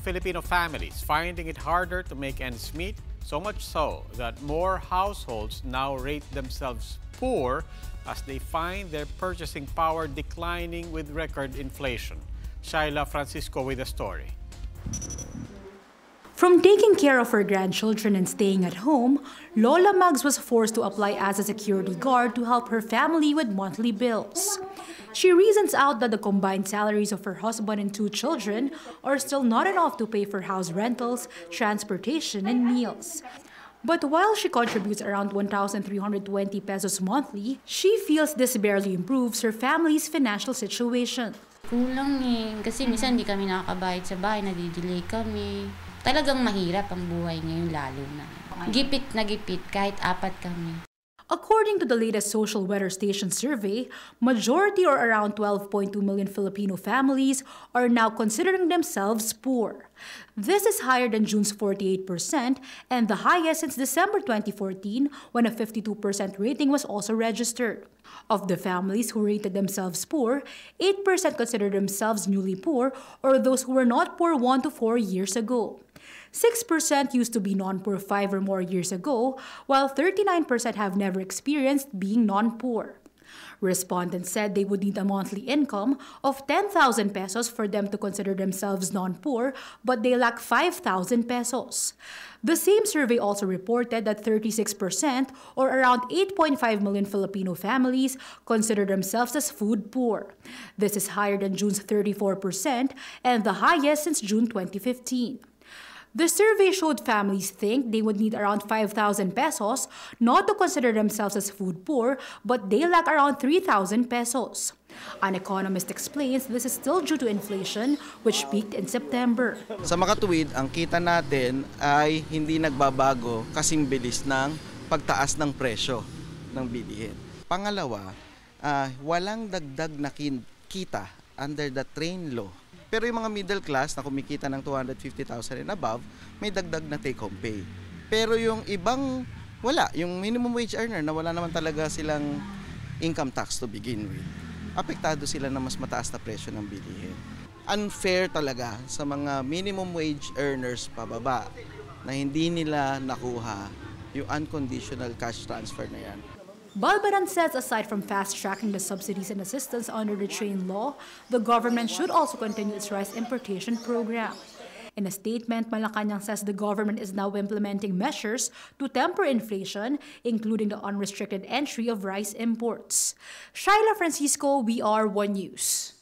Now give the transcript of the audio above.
Filipino families finding it harder to make ends meet, so much so that more households now rate themselves poor as they find their purchasing power declining with record inflation. Shaila Francisco with the story. From taking care of her grandchildren and staying at home, Lola Mags was forced to apply as a security guard to help her family with monthly bills. She reasons out that the combined salaries of her husband and 2 children are still not enough to pay for house rentals, transportation, and meals. But while she contributes around 1,320 pesos monthly, she feels this barely improves her family's financial situation. Kulang kasi minsan hindi kami nakakabayad sa bahay, nadidelay kami. Talagang mahirap ang buhay ngayon lalo na. Gipit na gipit kahit 4 kami. According to the latest Social Weather Station survey, majority or around 12.2 million Filipino families are now considering themselves poor. This is higher than June's 48% and the highest since December 2014 when a 52% rating was also registered. Of the families who rated themselves poor, 8% considered themselves newly poor or those who were not poor 1 to 4 years ago. 6% used to be non-poor 5 or more years ago, while 39% have never experienced being non-poor. Respondents said they would need a monthly income of 10,000 pesos for them to consider themselves non-poor, but they lack 5,000 pesos. The same survey also reported that 36%, or around 8.5 million Filipino families, consider themselves as food poor. This is higher than June's 34% and the highest since June 2015. The survey showed families think they would need around 5,000 pesos not to consider themselves as food poor, but they lack around 3,000 pesos. An economist explains this is still due to inflation, which peaked in September. Sa makatuwid, ang kita natin ay hindi nagbabago kasing bilis ng pagtaas ng presyo ng bilihin. Pangalawa, walang dagdag na kita under the train law. Pero yung mga middle class na kumikita ng 250,000 and above, may dagdag na take-home pay. Pero yung ibang wala, yung minimum wage earner na wala naman talaga silang income tax to begin with, apektado sila na mas mataas na presyo ng bilihin. Unfair talaga sa mga minimum wage earners pababa na hindi nila nakuha yung unconditional cash transfer na yan. Balbaran says aside from fast-tracking the subsidies and assistance under the train law, the government should also continue its rice importation program. In a statement, Malacanang says the government is now implementing measures to temper inflation, including the unrestricted entry of rice imports. Shaila Francisco, we are One News.